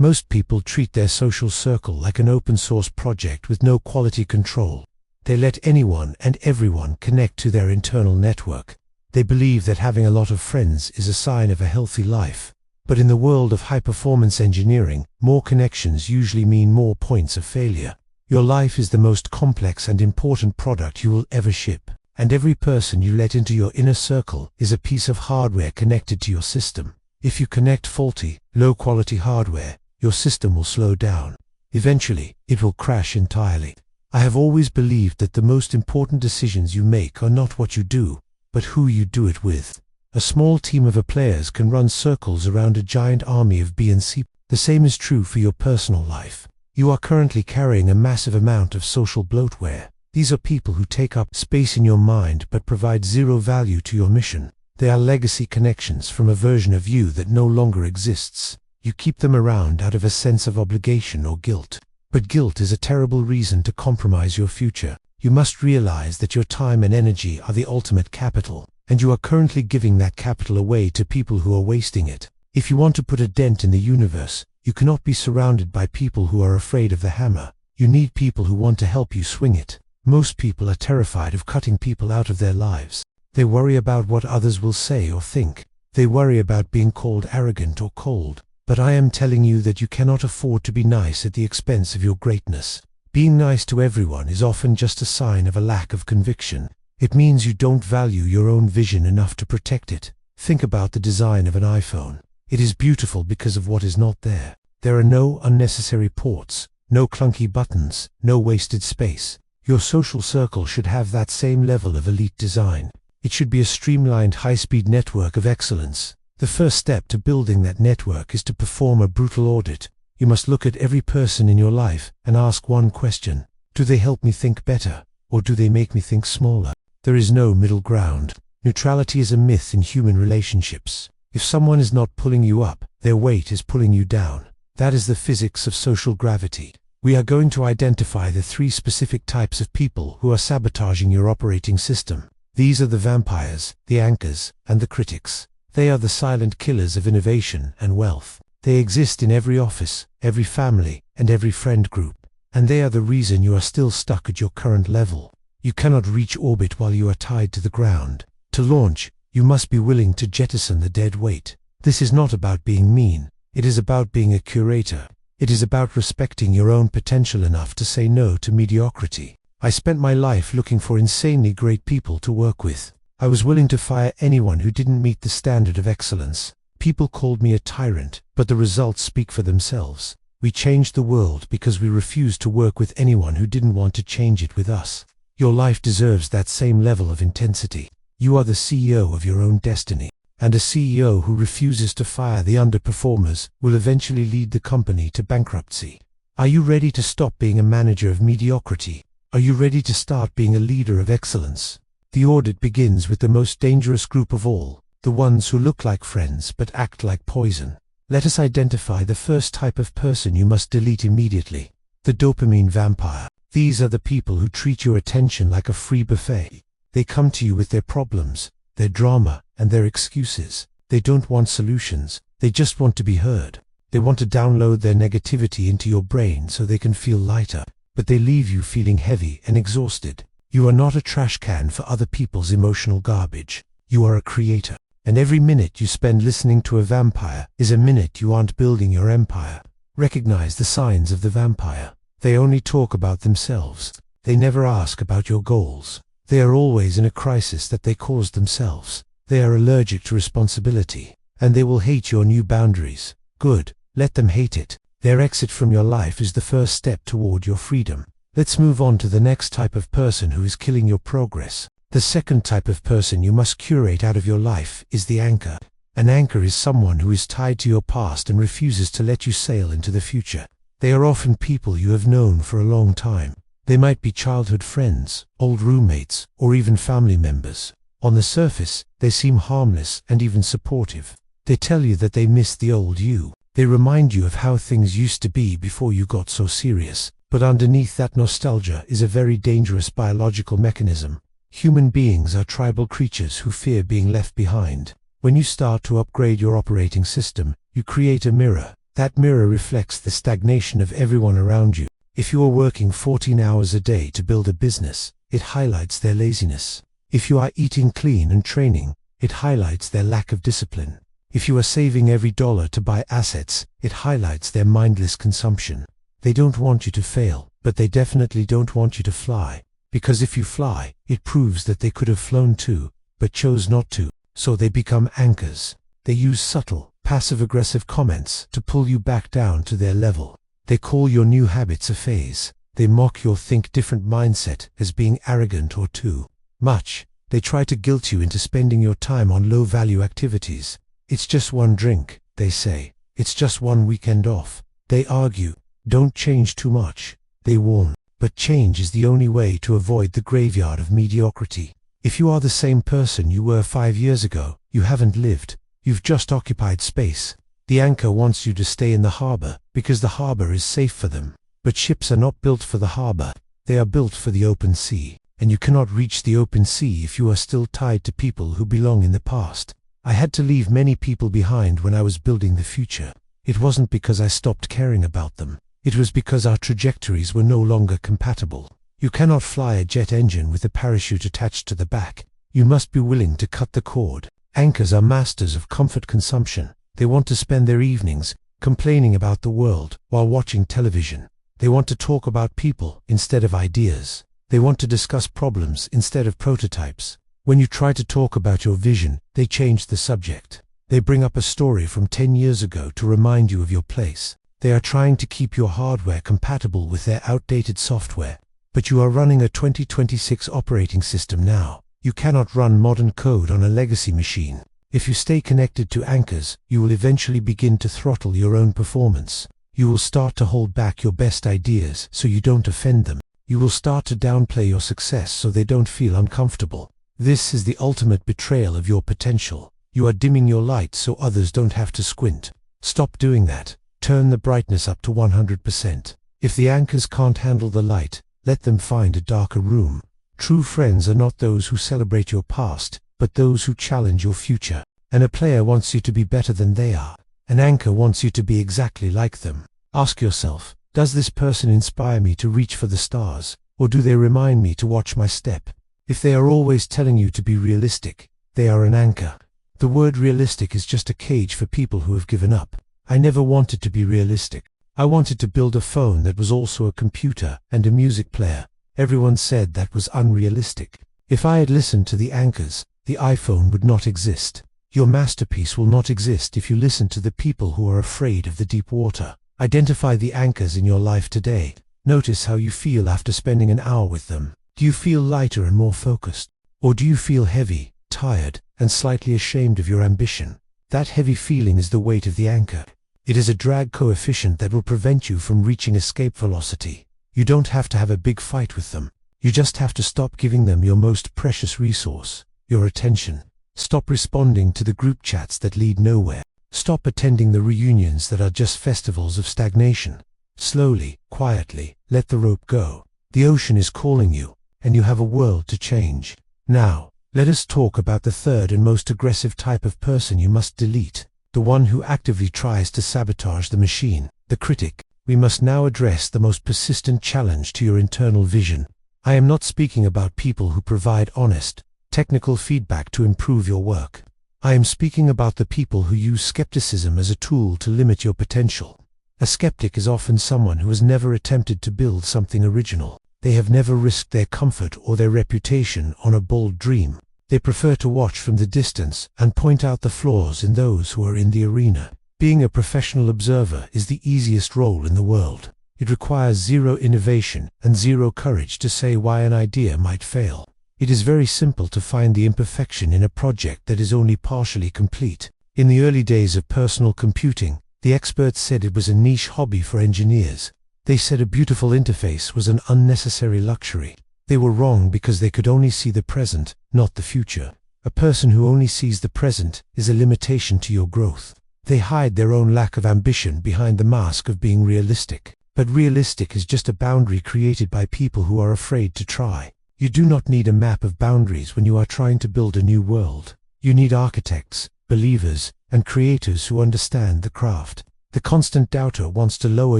Most people treat their social circle like an open-source project with no quality control. They let anyone and everyone connect to their internal network. They believe that having a lot of friends is a sign of a healthy life. But in the world of high-performance engineering, more connections usually mean more points of failure. Your life is the most complex and important product you will ever ship, and every person you let into your inner circle is a piece of hardware connected to your system. If you connect faulty, low-quality hardware, your system will slow down. Eventually, it will crash entirely. I have always believed that the most important decisions you make are not what you do, but who you do it with. A small team of players can run circles around a giant army of B and C. The same is true for your personal life. You are currently carrying a massive amount of social bloatware. These are people who take up space in your mind but provide zero value to your mission. They are legacy connections from a version of you that no longer exists. You keep them around out of a sense of obligation or guilt. But guilt is a terrible reason to compromise your future. You must realize that your time and energy are the ultimate capital, and you are currently giving that capital away to people who are wasting it. If you want to put a dent in the universe, you cannot be surrounded by people who are afraid of the hammer. You need people who want to help you swing it. Most people are terrified of cutting people out of their lives. They worry about what others will say or think. They worry about being called arrogant or cold. But I am telling you that you cannot afford to be nice at the expense of your greatness. Being nice to everyone is often just a sign of a lack of conviction. It means you don't value your own vision enough to protect it. Think about the design of an iPhone. It is beautiful because of what is not there. There are no unnecessary ports, no clunky buttons, no wasted space. Your social circle should have that same level of elite design. It should be a streamlined high-speed network of excellence. The first step to building that network is to perform a brutal audit. You must look at every person in your life and ask one question. Do they help me think better, or do they make me think smaller? There is no middle ground. Neutrality is a myth in human relationships. If someone is not pulling you up, their weight is pulling you down. That is the physics of social gravity. We are going to identify the 3 specific types of people who are sabotaging your operating system. These are the vampires, the anchors, and the critics. They are the silent killers of innovation and wealth. They exist in every office, every family, and every friend group. And they are the reason you are still stuck at your current level. You cannot reach orbit while you are tied to the ground. To launch, you must be willing to jettison the dead weight. This is not about being mean. It is about being a curator. It is about respecting your own potential enough to say no to mediocrity. I spent my life looking for insanely great people to work with. I was willing to fire anyone who didn't meet the standard of excellence. People called me a tyrant, but the results speak for themselves. We changed the world because we refused to work with anyone who didn't want to change it with us. Your life deserves that same level of intensity. You are the CEO of your own destiny, and a CEO who refuses to fire the underperformers will eventually lead the company to bankruptcy. Are you ready to stop being a manager of mediocrity? Are you ready to start being a leader of excellence? The audit begins with the most dangerous group of all. The ones who look like friends but act like poison. Let us identify the first type of person you must delete immediately. The dopamine vampire. These are the people who treat your attention like a free buffet. They come to you with their problems, their drama, and their excuses. They don't want solutions, they just want to be heard. They want to download their negativity into your brain so they can feel lighter, but they leave you feeling heavy and exhausted. You are not a trash can for other people's emotional garbage. You are a creator. And every minute you spend listening to a vampire is a minute you aren't building your empire. Recognize the signs of the vampire. They only talk about themselves. They never ask about your goals. They are always in a crisis that they caused themselves. They are allergic to responsibility, and they will hate your new boundaries. Good, let them hate it. Their exit from your life is the first step toward your freedom. Let's move on to the next type of person who is killing your progress. The second type of person you must curate out of your life is the anchor. An anchor is someone who is tied to your past and refuses to let you sail into the future. They are often people you have known for a long time. They might be childhood friends, old roommates, or even family members. On the surface, they seem harmless and even supportive. They tell you that they miss the old you. They remind you of how things used to be before you got so serious. But underneath that nostalgia is a very dangerous biological mechanism. Human beings are tribal creatures who fear being left behind. When you start to upgrade your operating system, you create a mirror. That mirror reflects the stagnation of everyone around you. If you are working 14 hours a day to build a business, it highlights their laziness. If you are eating clean and training, it highlights their lack of discipline. If you are saving every dollar to buy assets, it highlights their mindless consumption. They don't want you to fail, but they definitely don't want you to fly. Because if you fly, it proves that they could have flown too, but chose not to, so they become anchors. They use subtle, passive-aggressive comments to pull you back down to their level. They call your new habits a phase. They mock your think different mindset as being arrogant or too much. They try to guilt you into spending your time on low-value activities. It's just one drink, they say. It's just one weekend off. They argue, don't change too much. They warn, but change is the only way to avoid the graveyard of mediocrity. If you are the same person you were 5 years ago, you haven't lived. You've just occupied space. The anchor wants you to stay in the harbor because the harbor is safe for them. But ships are not built for the harbor. They are built for the open sea. And you cannot reach the open sea if you are still tied to people who belong in the past. I had to leave many people behind when I was building the future. It wasn't because I stopped caring about them. It was because our trajectories were no longer compatible. You cannot fly a jet engine with a parachute attached to the back. You must be willing to cut the cord. Anchors are masters of comfort consumption. They want to spend their evenings complaining about the world while watching television. They want to talk about people instead of ideas. They want to discuss problems instead of prototypes. When you try to talk about your vision, they change the subject. They bring up a story from 10 years ago to remind you of your place. They are trying to keep your hardware compatible with their outdated software. But you are running a 2026 operating system now. You cannot run modern code on a legacy machine. If you stay connected to anchors, you will eventually begin to throttle your own performance. You will start to hold back your best ideas so you don't offend them. You will start to downplay your success so they don't feel uncomfortable. This is the ultimate betrayal of your potential. You are dimming your light so others don't have to squint. Stop doing that. Turn the brightness up to 100%. If the anchors can't handle the light, let them find a darker room. True friends are not those who celebrate your past, but those who challenge your future. And a player wants you to be better than they are. An anchor wants you to be exactly like them. Ask yourself, does this person inspire me to reach for the stars, or do they remind me to watch my step? If they are always telling you to be realistic, they are an anchor. The word realistic is just a cage for people who have given up. I never wanted to be realistic. I wanted to build a phone that was also a computer and a music player. Everyone said that was unrealistic. If I had listened to the anchors, the iPhone would not exist. Your masterpiece will not exist if you listen to the people who are afraid of the deep water. Identify the anchors in your life today. Notice how you feel after spending an hour with them. Do you feel lighter and more focused? Or do you feel heavy, tired, and slightly ashamed of your ambition? That heavy feeling is the weight of the anchor. It is a drag coefficient that will prevent you from reaching escape velocity. You don't have to have a big fight with them. You just have to stop giving them your most precious resource, your attention. Stop responding to the group chats that lead nowhere. Stop attending the reunions that are just festivals of stagnation. Slowly, quietly, let the rope go. The ocean is calling you, and you have a world to change. Now, let us talk about the third and most aggressive type of person you must delete. The one who actively tries to sabotage the machine, the critic. We must now address the most persistent challenge to your internal vision. I am not speaking about people who provide honest, technical feedback to improve your work. I am speaking about the people who use skepticism as a tool to limit your potential. A skeptic is often someone who has never attempted to build something original. They have never risked their comfort or their reputation on a bold dream. They prefer to watch from the distance and point out the flaws in those who are in the arena. Being a professional observer is the easiest role in the world. It requires zero innovation and zero courage to say why an idea might fail. It is very simple to find the imperfection in a project that is only partially complete. In the early days of personal computing, the experts said it was a niche hobby for engineers. They said a beautiful interface was an unnecessary luxury. They were wrong because they could only see the present, not the future. A person who only sees the present is a limitation to your growth. They hide their own lack of ambition behind the mask of being realistic. But realistic is just a boundary created by people who are afraid to try. You do not need a map of boundaries when you are trying to build a new world. You need architects, believers, and creators who understand the craft. The constant doubter wants to lower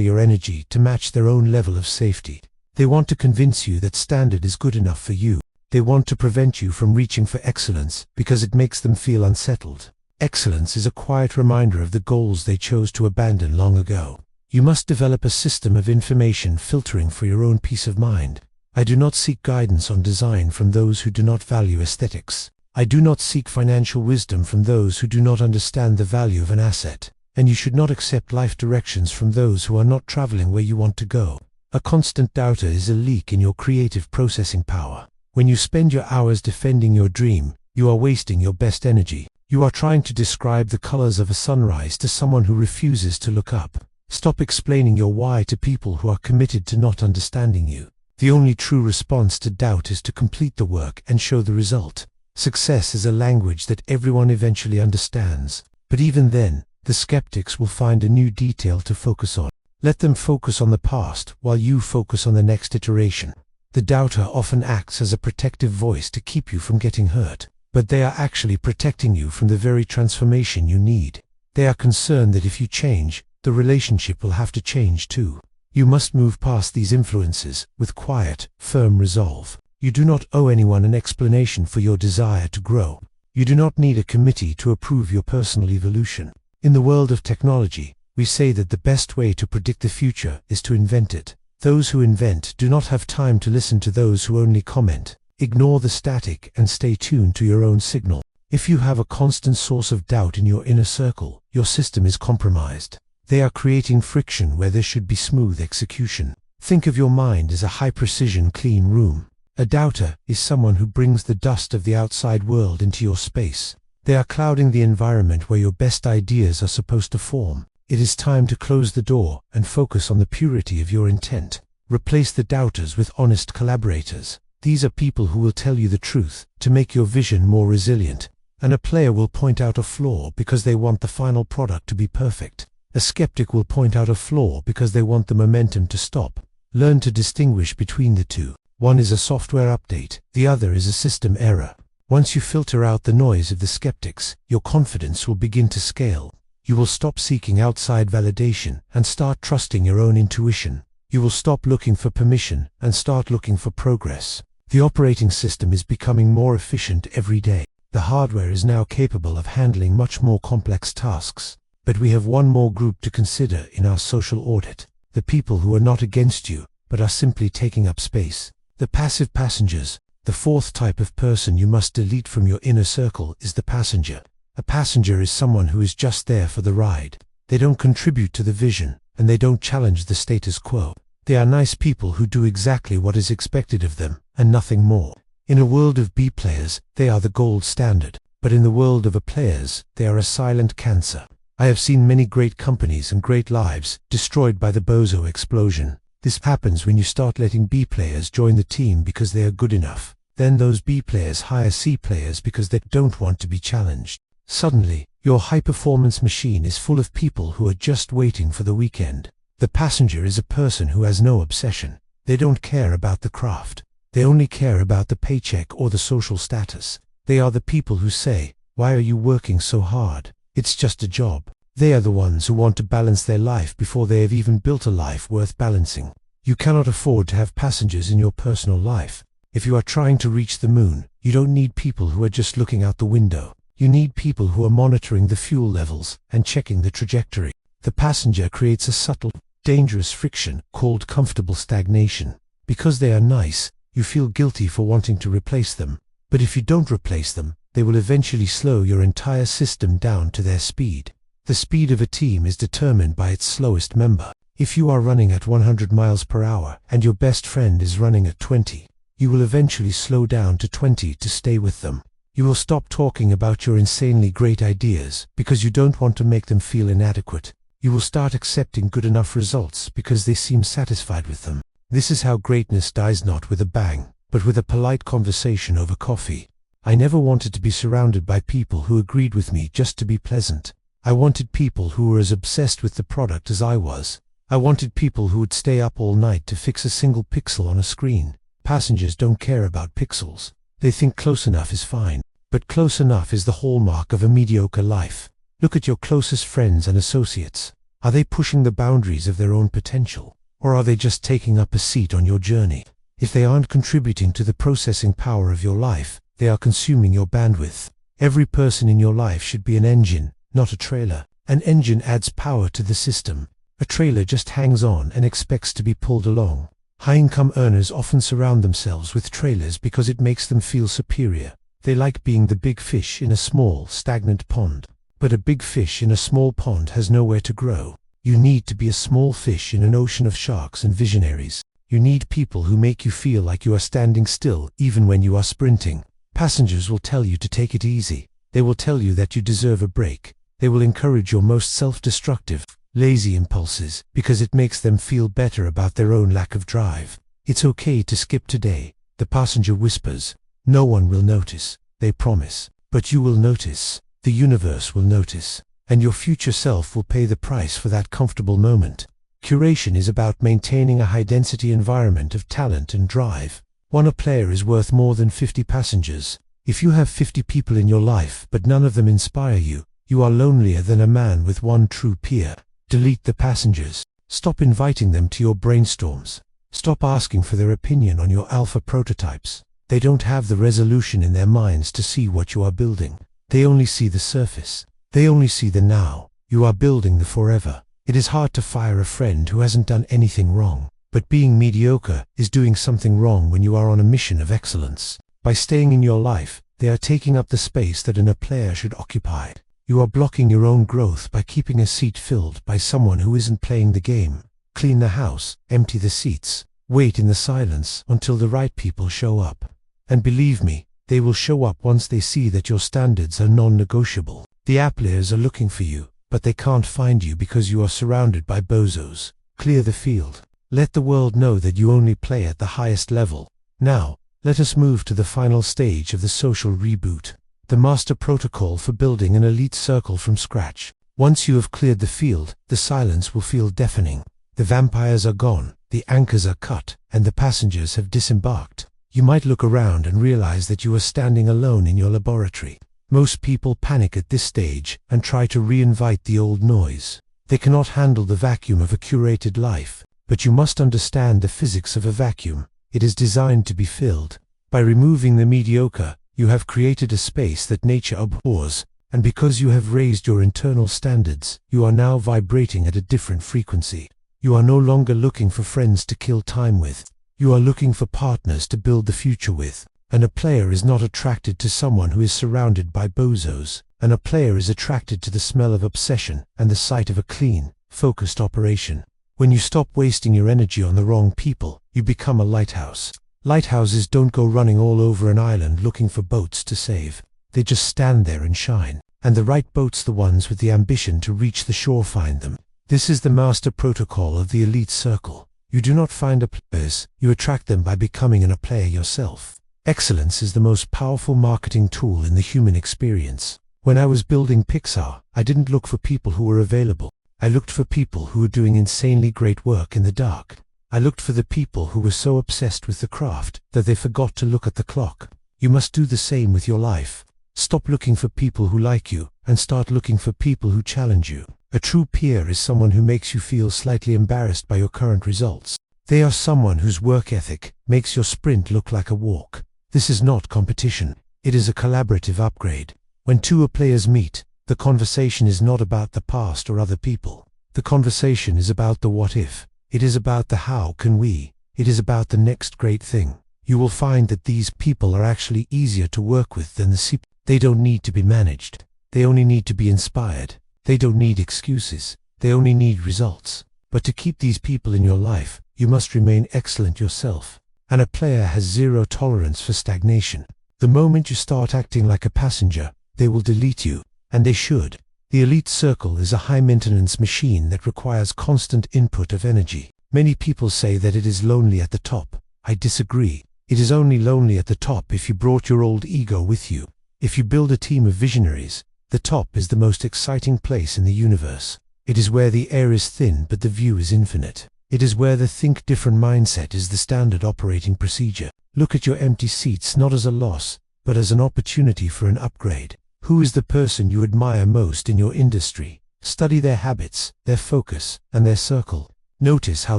your energy to match their own level of safety. They want to convince you that standard is good enough for you. They want to prevent you from reaching for excellence because it makes them feel unsettled. Excellence is a quiet reminder of the goals they chose to abandon long ago. You must develop a system of information filtering for your own peace of mind. I do not seek guidance on design from those who do not value aesthetics. I do not seek financial wisdom from those who do not understand the value of an asset. And you should not accept life directions from those who are not traveling where you want to go. A constant doubter is a leak in your creative processing power. When you spend your hours defending your dream, you are wasting your best energy. You are trying to describe the colors of a sunrise to someone who refuses to look up. Stop explaining your why to people who are committed to not understanding you. The only true response to doubt is to complete the work and show the result. Success is a language that everyone eventually understands. But even then, the skeptics will find a new detail to focus on. Let them focus on the past while you focus on the next iteration. The doubter often acts as a protective voice to keep you from getting hurt, but they are actually protecting you from the very transformation you need. They are concerned that if you change, the relationship will have to change too. You must move past these influences with quiet, firm resolve. You do not owe anyone an explanation for your desire to grow. You do not need a committee to approve your personal evolution. In the world of technology, we say that the best way to predict the future is to invent it. Those who invent do not have time to listen to those who only comment. Ignore the static and stay tuned to your own signal. If you have a constant source of doubt in your inner circle, your system is compromised. They are creating friction where there should be smooth execution. Think of your mind as a high-precision clean room. A doubter is someone who brings the dust of the outside world into your space. They are clouding the environment where your best ideas are supposed to form. It is time to close the door and focus on the purity of your intent. Replace the doubters with honest collaborators. These are people who will tell you the truth to make your vision more resilient. And a player will point out a flaw because they want the final product to be perfect. A skeptic will point out a flaw because they want the momentum to stop. Learn to distinguish between the two. One is a software update, the other is a system error. Once you filter out the noise of the skeptics, your confidence will begin to scale. You will stop seeking outside validation and start trusting your own intuition. You will stop looking for permission and start looking for progress. The operating system is becoming more efficient every day. The hardware is now capable of handling much more complex tasks. But we have one more group to consider in our social audit. The people who are not against you, but are simply taking up space. The passive passengers. The fourth type of person you must delete from your inner circle is the passenger. A passenger is someone who is just there for the ride. They don't contribute to the vision, and they don't challenge the status quo. They are nice people who do exactly what is expected of them, and nothing more. In a world of B players, they are the gold standard. But in the world of A players, they are a silent cancer. I have seen many great companies and great lives destroyed by the Bozo explosion. This happens when you start letting B players join the team because they are good enough. Then those B players hire C players because they don't want to be challenged. Suddenly, your high-performance machine is full of people who are just waiting for the weekend. The passenger is a person who has no obsession. They don't care about the craft. They only care about the paycheck or the social status. They are the people who say, "Why are you working so hard? It's just a job." They are the ones who want to balance their life before they have even built a life worth balancing. You cannot afford to have passengers in your personal life. If you are trying to reach the moon, you don't need people who are just looking out the window. You need people who are monitoring the fuel levels and checking the trajectory. The passenger creates a subtle, dangerous friction called comfortable stagnation. Because they are nice, you feel guilty for wanting to replace them. But if you don't replace them, they will eventually slow your entire system down to their speed. The speed of a team is determined by its slowest member. If you are running at 100 miles per hour and your best friend is running at 20, you will eventually slow down to 20 to stay with them. You will stop talking about your insanely great ideas because you don't want to make them feel inadequate. You will start accepting good enough results because they seem satisfied with them. This is how greatness dies, not with a bang, but with a polite conversation over coffee. I never wanted to be surrounded by people who agreed with me just to be pleasant. I wanted people who were as obsessed with the product as I was. I wanted people who would stay up all night to fix a single pixel on a screen. Passengers don't care about pixels. They think close enough is fine. But close enough is the hallmark of a mediocre life. Look at your closest friends and associates. Are they pushing the boundaries of their own potential? Or are they just taking up a seat on your journey? If they aren't contributing to the processing power of your life, they are consuming your bandwidth. Every person in your life should be an engine, not a trailer. An engine adds power to the system. A trailer just hangs on and expects to be pulled along. High-income earners often surround themselves with trailers because it makes them feel superior. They like being the big fish in a small, stagnant pond. But a big fish in a small pond has nowhere to grow. You need to be a small fish in an ocean of sharks and visionaries. You need people who make you feel like you are standing still even when you are sprinting. Passengers will tell you to take it easy. They will tell you that you deserve a break. They will encourage your most self-destructive, lazy impulses because it makes them feel better about their own lack of drive. It's okay to skip today, the passenger whispers. No one will notice, they promise. But you will notice. The universe will notice, and your future self will pay the price for that comfortable moment. Curation is about maintaining a high-density environment of talent and drive. One player is worth more than 50 passengers. If you have 50 people in your life but none of them inspire you, you are lonelier than a man with one true peer. Delete the passengers. Stop inviting them to your brainstorms. Stop asking for their opinion on your alpha prototypes. They don't have the resolution in their minds to see what you are building. They only see the surface. They only see the now. You are building the forever. It is hard to fire a friend who hasn't done anything wrong. But being mediocre is doing something wrong when you are on a mission of excellence. By staying in your life, they are taking up the space that a player should occupy. You are blocking your own growth by keeping a seat filled by someone who isn't playing the game. Clean the house, empty the seats, wait in the silence until the right people show up. And believe me, they will show up once they see that your standards are non-negotiable. The app players are looking for you, but they can't find you because you are surrounded by bozos. Clear the field. Let the world know that you only play at the highest level. Now, let us move to the final stage of the social reboot. The master protocol for building an elite circle from scratch. Once you have cleared the field, the silence will feel deafening. The vampires are gone, the anchors are cut, and the passengers have disembarked. You might look around and realize that you are standing alone in your laboratory. Most people panic at this stage and try to reinvite the old noise. They cannot handle the vacuum of a curated life. But you must understand the physics of a vacuum. It is designed to be filled. By removing the mediocre, you have created a space that nature abhors, and because you have raised your internal standards, you are now vibrating at a different frequency. You are no longer looking for friends to kill time with. You are looking for partners to build the future with. And a player is not attracted to someone who is surrounded by bozos. And a player is attracted to the smell of obsession and the sight of a clean, focused operation. When you stop wasting your energy on the wrong people, you become a lighthouse. Lighthouses don't go running all over an island looking for boats to save. They just stand there and shine. And the right boats, the ones with the ambition to reach the shore, find them. This is the master protocol of the elite circle. You do not find a players, you attract them by becoming a player yourself. Excellence is the most powerful marketing tool in the human experience. When I was building Pixar, I didn't look for people who were available. I looked for people who were doing insanely great work in the dark. I looked for the people who were so obsessed with the craft that they forgot to look at the clock. You must do the same with your life. Stop looking for people who like you and start looking for people who challenge you. A true peer is someone who makes you feel slightly embarrassed by your current results. They are someone whose work ethic makes your sprint look like a walk. This is not competition. It is a collaborative upgrade. When two players meet, the conversation is not about the past or other people. The conversation is about the what if. It is about the how can we. It is about the next great thing. You will find that these people are actually easier to work with than the C. They don't need to be managed. They only need to be inspired. They don't need excuses. They only need results. But to keep these people in your life, you must remain excellent yourself. And a player has zero tolerance for stagnation. The moment you start acting like a passenger, they will delete you. And they should. The elite circle is a high-maintenance machine that requires constant input of energy. Many people say that it is lonely at the top. I disagree. It is only lonely at the top if you brought your old ego with you. If you build a team of visionaries, the top is the most exciting place in the universe. It is where the air is thin but the view is infinite. It is where the think different mindset is the standard operating procedure. Look at your empty seats not as a loss, but as an opportunity for an upgrade. Who is the person you admire most in your industry? Study their habits, their focus, and their circle. Notice how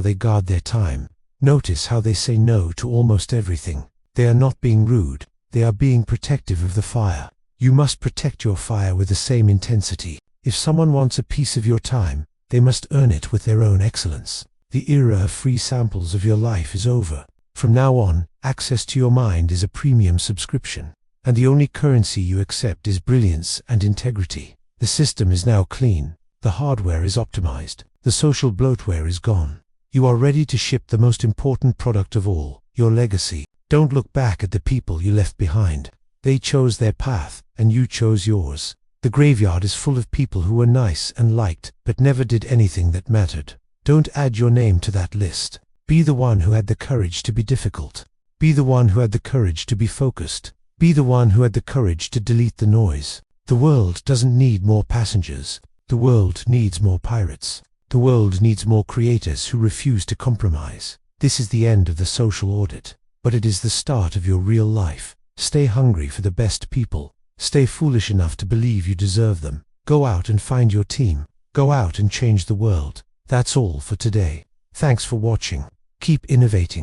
they guard their time. Notice how they say no to almost everything. They are not being rude, they are being protective of the fire. You must protect your fire with the same intensity. If someone wants a piece of your time, they must earn it with their own excellence. The era of free samples of your life is over. From now on, access to your mind is a premium subscription, and the only currency you accept is brilliance and integrity. The system is now clean. The hardware is optimized. The social bloatware is gone. You are ready to ship the most important product of all, your legacy. Don't look back at the people you left behind. They chose their path, and you chose yours. The graveyard is full of people who were nice and liked, but never did anything that mattered. Don't add your name to that list. Be the one who had the courage to be difficult. Be the one who had the courage to be focused. Be the one who had the courage to delete the noise. The world doesn't need more passengers. The world needs more pirates. The world needs more creators who refuse to compromise. This is the end of the social audit, but it is the start of your real life. Stay hungry for the best people. Stay foolish enough to believe you deserve them. Go out and find your team. Go out and change the world. That's all for today. Thanks for watching. Keep innovating.